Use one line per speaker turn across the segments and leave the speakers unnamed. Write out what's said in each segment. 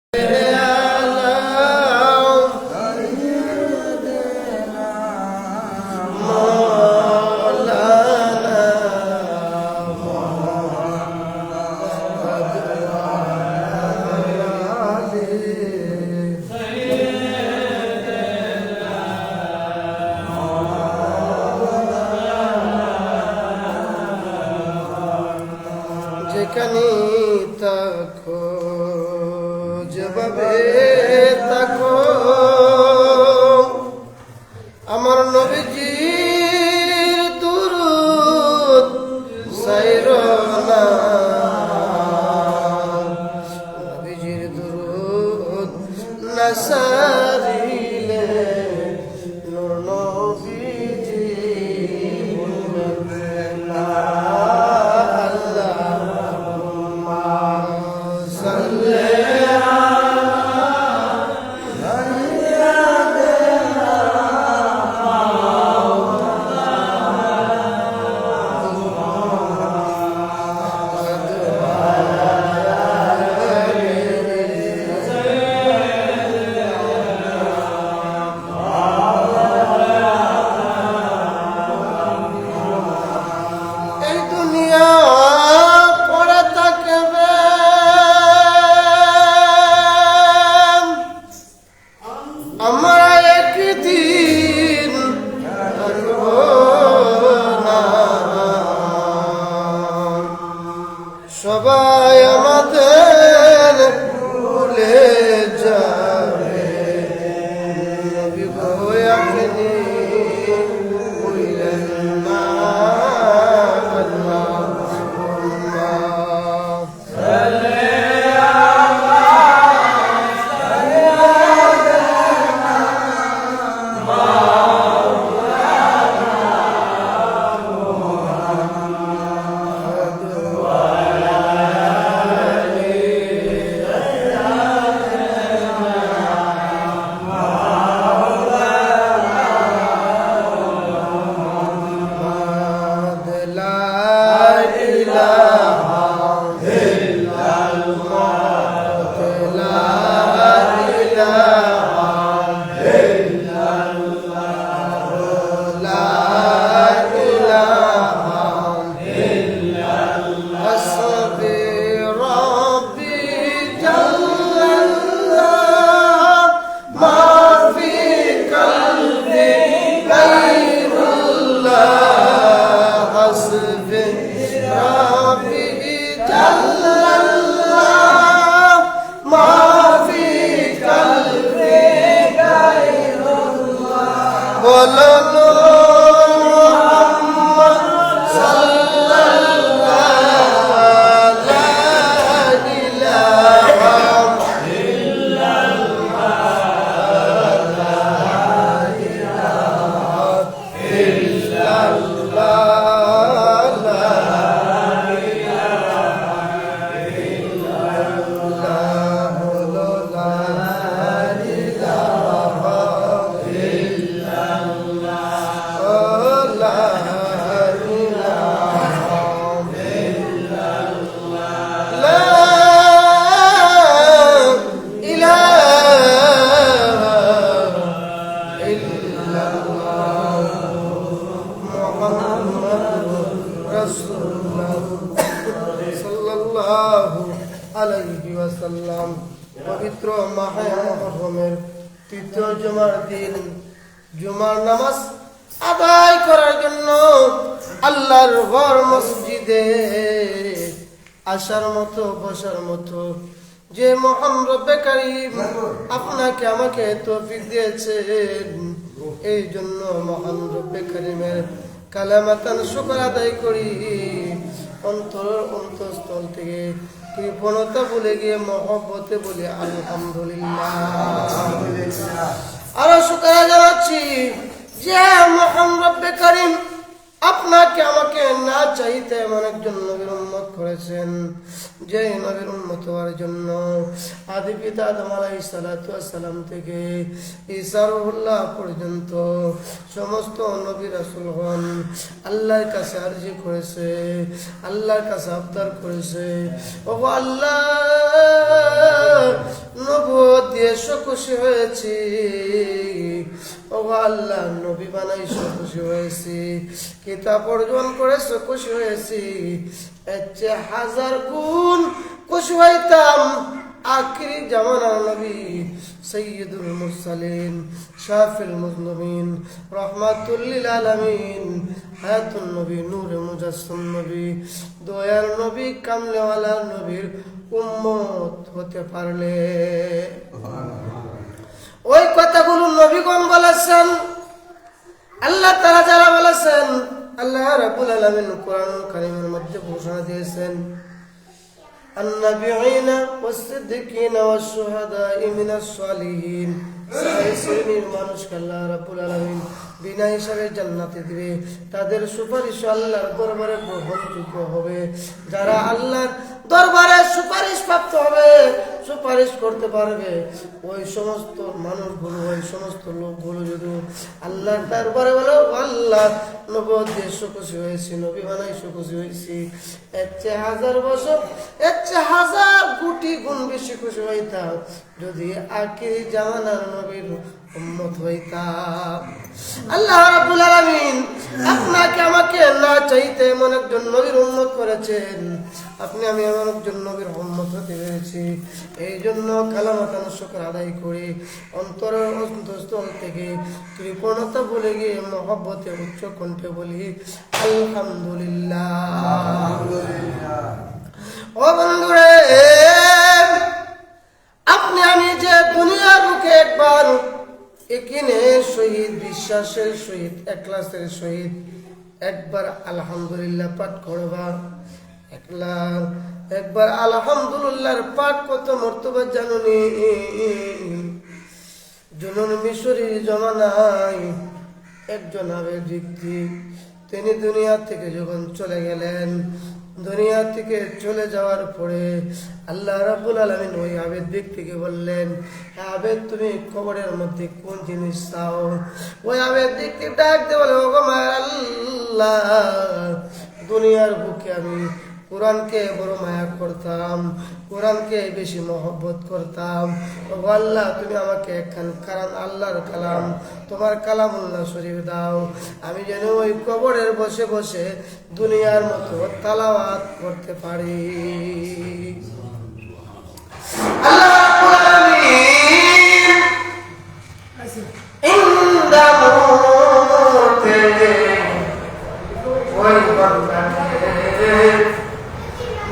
যেখানে তাকো যেভাবে তাকো আমার নবীজির দুরূদ সাইরো না, নবীজির দুরূদ না সারিলে নূর নবীজি সবাই আমাদের ভুলে যাবে, নবী গো আপনি ভুলেন না। পবিত্র মাহে মুহররমের তৃতীয় জুমার দিন জুমার নামাজ আদায় করার জন্য আল্লাহর ঘর মসজিদে আসার মতো বসার মতো যে মহান রব্বে কারীম আপনাকে আমাকে তৌফিক দিয়েছেন, এই জন্য মহান রব্বে কারীমের কালামাতান শুকর আদায় করি। অন্তঃস্থল থেকে কৃপণতা বলে গিয়ে মহব্বতে বলি আলহামদুলিল্লাহ। আরো শুকর জানাচ্ছি যে মহান রব্বে কারীম আপনাকে আমাকে না চাইতে এমন একজন নবীর উম্মত করেছেন, যে নবীর উম্মত হওয়ার জন্য আদি পিতা আদম আলাইহিস সালাতু ওয়াস সালাম থেকে ঈসা রূহুল্লাহ পর্যন্ত সমস্ত নবী রাসূলগণ আল্লাহর কাছে আরজি করেছে, আল্লাহর কাছে আবদার করেছে, ওগো আল্লাহ দিয়েছো খুশি হয়েছি, ও আল্লাহ নবী বানাইছো খুশি হয়েছি, কিতাব অর্জন করেছো খুশি হয়েছি, এর চেয়ে হাজার গুণ খুশি হইতাম আখিরি জামানার নবী সৈয়দুল মুরসালিন শাফিল মুজনবিন রহমাতুল লিল আলামিন হায়াতুন নবী নূরে মুজাসসাম নবী দয়ার নবী কামলেওয়ালা নবীর উম্মত হতে পারলে। ওই কথাগুলো নবীগণ বলেছেন, আল্লাহ তাআলা যারা বলেছেন, আল্লাহ রাব্বুল আলামিন কোরআনুল কারীমের মধ্যে ঘোষণা দিয়েছেন, النبيين والصديقين والشهداء من الصالحين। সেই শ্রেণীর মানুষকে আল্লাহ রাব্বুল আলামিন বিনা হিসাবে জান্নাতে দিবে, তাদের সুপারিশ আল্লাহর দরবারে গ্রহণযোগ্য হবে। যারা আল্লাহর দরবারে সুপারিশ প্রাপ্ত হবে, সুপারিশ করতে পারবে, ওই সমস্ত মানুষগুলো, ওই সমস্ত লোকগুলো যদি আল্লাহর দরবারে বলে আল্লাহ নবী দিয়ে খুশি হয়েছি, নবী বানাইছো খুশি হয়েছি, এর চেয়ে হাজার বছর, এর চেয়ে হাজার কোটি গুণ বেশি খুশি হইতাম যদি আখিরি জামানার নবীর উম্মত হইতাম। আল্লাহ রাব্বুল আলামিন আপনাকে আমাকে না চাইতে এমন একজন নবীর উম্মত করেছেন, আপনি আমি এমন একজন নবীর উম্মত হতে পেরেছি। এই জন্য কালামাতান শুকর আদায় করে অন্তরের অন্তঃস্থল থেকে কৃপণতা বলে গিয়ে মহব্বতে উচ্চ কণ্ঠে বলি আলহামদুলিল্লাহ। ও বন্ধুরে, আপনি আমি যে দুনিয়ার বুকে একবার ইকিনের সহিত, বিশ্বাসের সহিত, ইখলাসের সহিত একবার আলহামদুলিল্লাহ পাঠ করবা। একবার আলহামদুলিল্লাহর পাঠ কত মর্তবা জানুনি। জুনুন মিশরীর জমানায় একজন আবেদ ব্যক্তি, তিনি দুনিয়া থেকে যখন চলে গেলেন, দুনিয়া থেকে চলে যাওয়ার পরে আল্লাহ রাব্বুল আলামিন ওই আবেদ ব্যক্তিকে বললেন, হ্যাঁ আবেদ, তুমি কবরের মধ্যে কোন জিনিস চাও? ওই আবেদ ব্যক্তি ডাক দিয়ে বলে, ওগো মায়ের আল্লাহ, দুনিয়ার বুকে আমি কোরআনকে বড় মায়া করতাম, কোরআনকে বেশি মহব্বত করতাম। ও আল্লাহ, তুমি আমাকে একখান আল্লাহর কালাম, তোমার কালামুল্লাহ শরীফ দাও, আমি যেন ওই কবরের বসে বসে দুনিয়ার মতো তালাওয়াত করতে পারি। আল্লাহ রাব্বুল আলামিন ইনদা মউতে ওই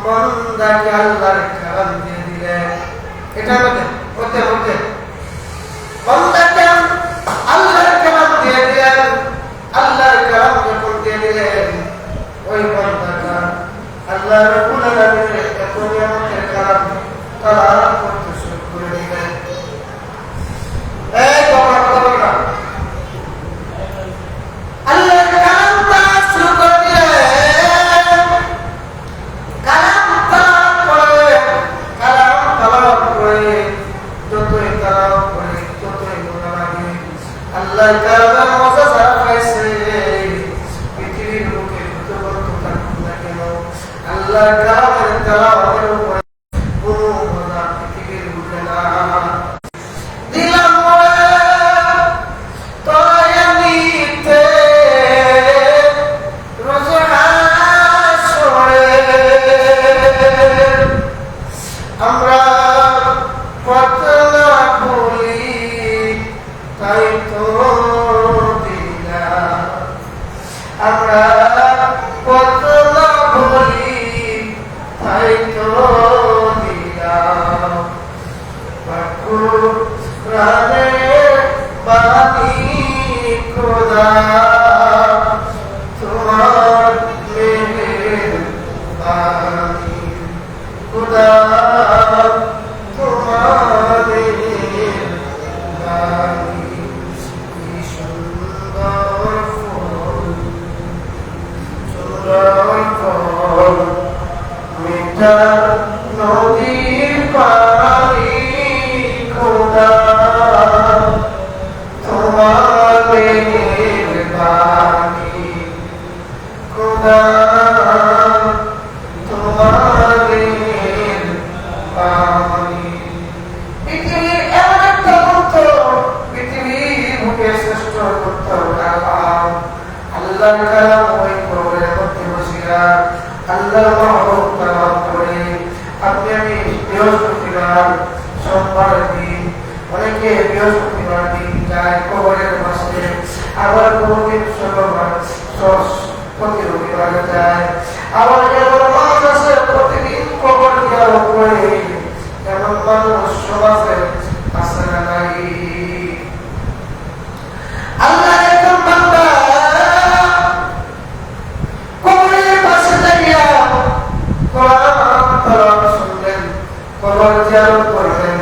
বান্দাকে আল্লাহর কালাম দিয়ে দিলেন। এটা হতে বান্দাকে আল্লাহর কালাম দিয়ে দিলেন। আল্লাহর কালাম যখন দিয়ে দিলেন, ওই বান্দাটা আল্লাহ রাব্বুল আলামিনের এত নিয়ামতের কালাম তালাওয়াত করতে শুরু করে দিলেন। এই বাবা কথা বল না, আল্লাহর কালাম তালাওয়াত শুরু করে দিলেন। কালাম তালাওয়াত করে যতই তালাওয়াত করে ততই মনে লাগে আল্লাহর কালামের মজা যারা পাইছে, পৃথিবীর বুকে যত বড় থাকুক না কেন, আল্লাহর কালামের তালাওয়াতের উপরে কোনো মজা পৃথিবীর বুকে না। দিলাম তয়ানিতে আমরা কত না বলি, তাই তো দিলাম। আমরা কত না বলি, তাই তো দিলাম। প্রাণে বাণী খোদা, তোমার মেহেরবানি খোদা, তোমার মেহেরবানি। কি সুন্দর ফল, সুন্দর ফল, মিঠা নদীর পানি খোদা, তোমার মেহেরবানি। হাসর করতে হবে আল্লাহর কালাম ওই কবরের মধ্যে বসিয়া আল্লাহর মাহবুব তালাওয়াত করে আপনি আমি বৃহস্পতিবার সোমবার দিন অনেকে বৃহস্পতিবার দিন যায় কবরের পাশে আবার কোনদিন শুক্রবার প্রতি রবিবারে যায় আবার এমন মানুষ আছে প্রতিদিন কবর জিয়ারত করে এমন মানুষ সমাজে আছে না নাই আল্লাহ একজন বান্দা কবরের পাশে দাঁড়িয়ে কোরআন তেলাওয়াত শুনলেন কবর জিয়ারত করলেন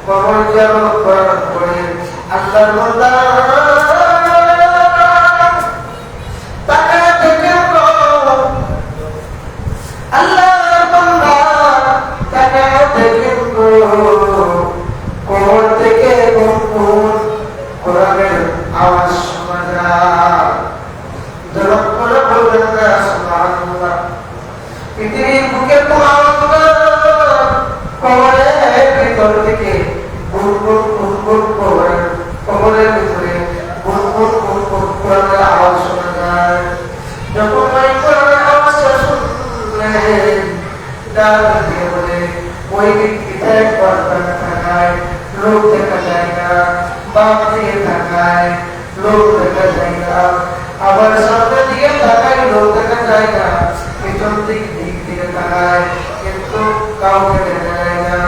কবর জিয়ারত করার পরে আল্লাহর বান্দা लोग देखा जाएगा बाप दिए थाकाय लोग देखा जाएगा আবার সামনে দিকে তাকাই লোক দেখা যায়গা পিছন দিকে তাকায় কিন্তু কাউকে দেখা যায় না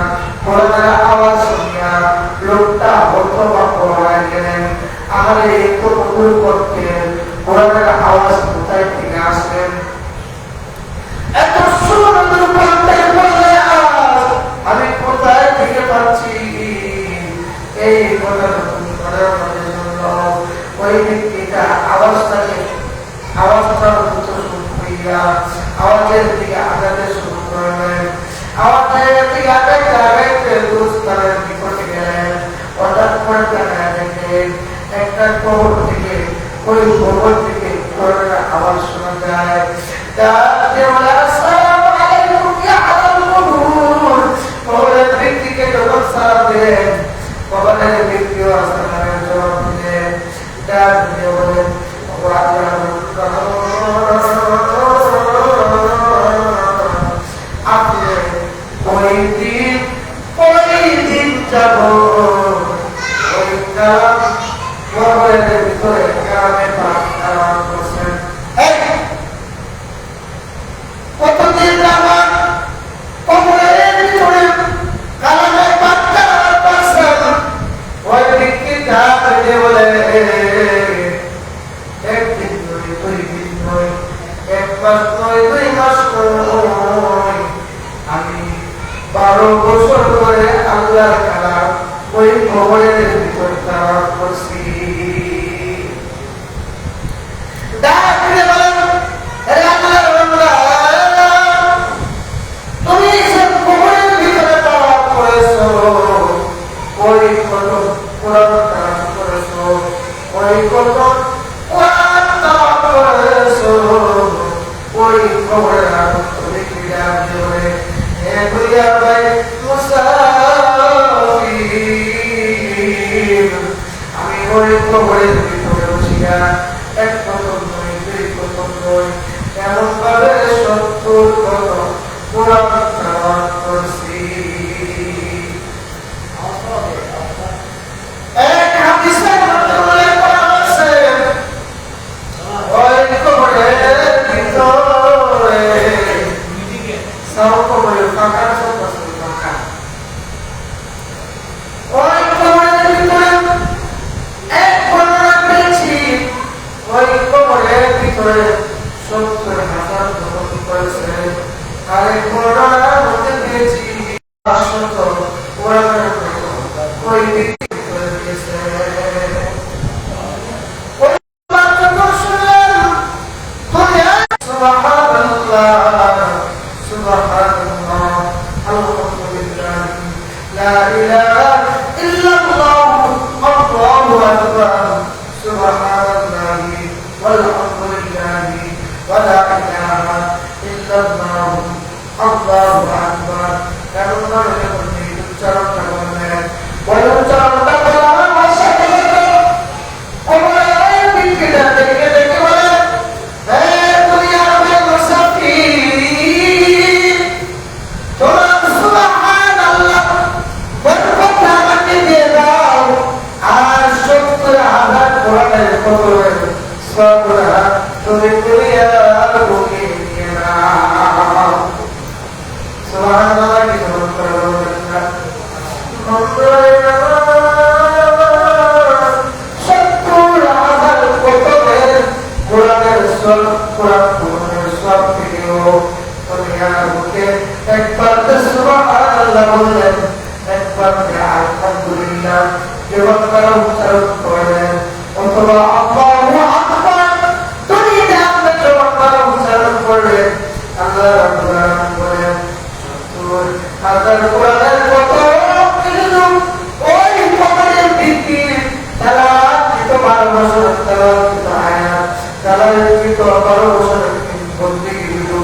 কোরআনের আওয়াজ শুনিয়া লোকটা হতবাক হয়ে গেলেন আমারে একটু অনুর করতে কোরআনের আওয়াজ কোথায় থেকে আসলেন এত সুন্দর কোরআনের বলে আওয়াজ আমি কোথায় থেকে পাচ্ছি এই কথাটা তুমি করার মধ্যে শুনলো ওই ব্যক্তিটা আওয়াজটার উত্তর শুনতে আওয়াজের দিকে আগাতে শুরু করলেন আওয়াজের দিকে আগাইতে দুস্তানের বিপদে গেলেন হঠাৎ করে দেখা দেখেন একটা কবর থেকে ওই কবর থেকে কোরআনের আওয়াজ শোনা যায় তাতে বলে আসসালামু আলাইকুম ইয়া আলাল কবুর কবরের ব্যক্তিকে যখন সালাম দেন কবরের ব্যক্তিও আসসালামের জবাব দিলেন ডাক দিয়ে বলেন আপনি ওই দিন যাব ওই কবরের ভিতরে গ্রামে পাঠ করছেন কতদিন আমার কবরের ভিতরে কালামে পাঠ করছেন ওই ব্যক্তি ডাক দিয়ে বলে একদিন নয় 2 দিন নয় 1 মাস নয় 2 মাস নয় আমি 12 বছর ধরে আল্লাহর কালাম ওই কবরের ভিতরে তেলাওয়াত করছি ডাক দিয়ে বলেন আরে আল্লাহর বান্দা তুমি যে কবরের ভিতরে তেলাওয়াত করেছো ওই কত কোরআন তেলাওয়াত করেছো ওই কত ওই কবরের তুমি ক্রীড়া জোরে এগুলিয়া ভাই মুসাফির আমি ওই কবরের ভিতরে বসিয়া 1 কদম নয় 2 কদম নয় এমন ভাবে 70 কদম কোরআন তেলাওয়াত করছি এক হাদিসে উল্লেখ করা আছে ওই কবরের ভিতরে সব কবরের ফাঁকা সব ফাঁকা ওই কবরের ভিতরে এক বর্ণনা পেয়েছি ওই কবরের ভিতরে 70,000 ধর্ম করেছে আর এক বর্ণনার মধ্যে পেয়েছি 500 কোরআনের ওই ব্যক্তি করে দিয়েছে لا إله إلا الله الله أكبر سبحان الله والحمد لله ولا إله إلا الله الله أكبر كانوا نرجو أن يتشرف لهم ويتشرف কবরের সবরা তুমি দুনিয়ার বুকে নিয়ে নাও। সুবহানাল্লাহ কি বলবেন না? একবার সুবহানাল্লাহ বললেন, একবার আলহামদুলিল্লাহ উচ্চারণ করলেন, অথবা আল্লাহু আকবার দুনিয়াতে আপনি উচ্চারণ করলেন। আল্লাহ রাব্বুল আলামিন বলেন হাজার কোরআনের কত কিন্তু ওই কোরআনের ভিত্তি তারা কিন্তু 12 বছর তারা আয়াত তারা কিন্তু 12 বছর বন্দি কিন্তু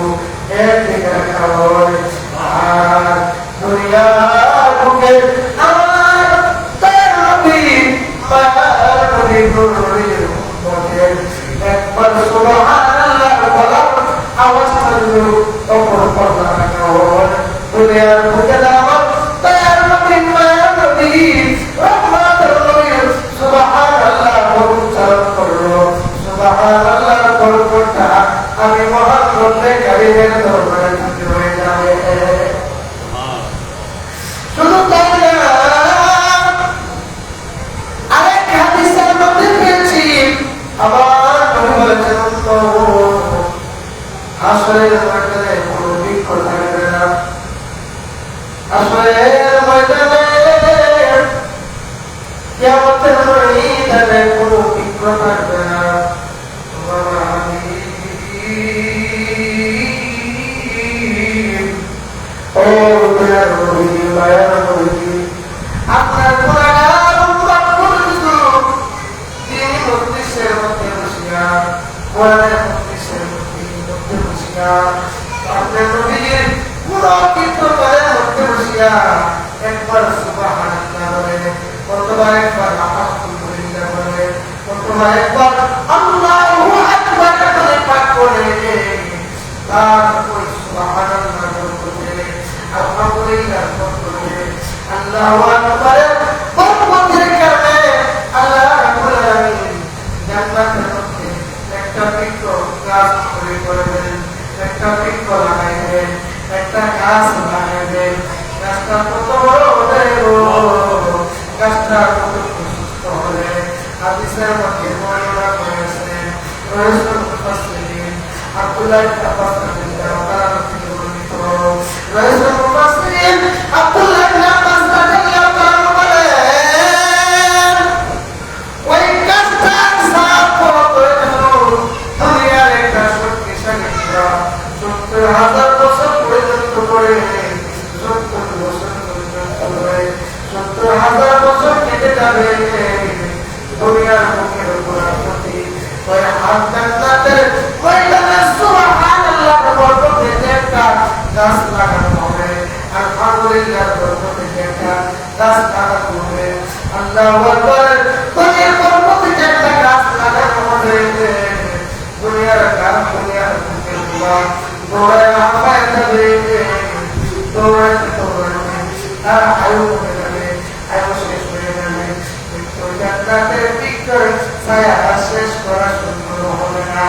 একদিকে রাখা হয়। আর দুনিয়ার বুকে আমার তার নবী মায়ার নবী নবীর উম্মতের একবার সুবহানাল্লাহ বলার আওয়াজ হলো তখন পর্দা রাখা হয়। দুনিয়ার বুকে আমার তার নবী মায়ার নবী রহমতের নবী সুবহানাল্লাহ উচ্চারণ করলো। সুবহানাল্লাহ বলটা আমি মহান রব্বে কারীমের দরবারে হাজির হয়ে যাবে। শুধু তাই না, আরেক হাদিসের মধ্যে পেয়েছি আমার নবী বলেছেন হাসরের ময়দানে কোনো বৃক্ষ থাকবে না। হাসরের ময়দানে কিয়ামতের ময়দানে কোনো বৃক্ষ থাকবে না। আপনার কোরআন তিনি মজলিসের মধ্যে বসিয়া কোরআনের মজলিসের মধ্যে বসিয়া আপনার নবীর পুরো কীর্তনের মধ্যে বসিয়া একবার সুবহানাল্লাহ বলে, অথবা একবার আলহামদুলিল্লাহ বলে, অথবা একবার আল্লাহু আকবার বলে পাঠ করে তার ওই সুবহানাল্লাহ বলতে আলহামদুলিল্লাহ বলতে আল্লাহু আকবার বলতে কারণে আল্লাহ রাব্বুল আলামিন জান্নাতের মধ্যে একটা বৃক্ষ গাছ করবেন, একটা বৃক্ষ লাগাইবেন, একটা গাছ লাগাইবেন। গাছটা কত বড় হবে, গাছটা কত সুস্থ হবে হাদিসের মধ্যে বর্ণনা করেছেন রাসূল মুফাসসিরিন আব্দুল্লাহ ইবনে আব্বাস রাদিয়াল্লাহু তাআলা থেকে বর্ণিত। রাসূল মুফাসসিরিন আব্দুল্লাহ ইবনে আব্বাস রাদিয়াল্লাহু তাআলা বলেন ওই গাছটা সাফ করে দুনিয়ার একটা শক্তিশালী 70,000 বছর পর্যন্ত করে 70 বছর পর্যন্ত করে 70,000 বছর কেটে যাবে দুনিয়ার মুখের উপর প্রতি ওই হাত জান্নাতের ময়দানে সুবহানাল্লাহ বলতে একটা গাছ লাগানো হবে। আলহামদুলিল্লাহ বলতে একটা গাছ লাগানো হবে। আল্লাহু আকবার দুনিয়ার পরবর্তী একটা গাছ লাগানো হবে। দুনিয়ার গাছ দুনিয়ার মুখের উপর দৌড়ায় আমায় যাবে, দৌড়াইতে দৌড়াইতে আর আয়ু কমে যাবে, আয়ু শেষ হয়ে যাবে। কিন্তু জান্নাতের দিক ছায়া শেষ করা সম্ভব হবে না।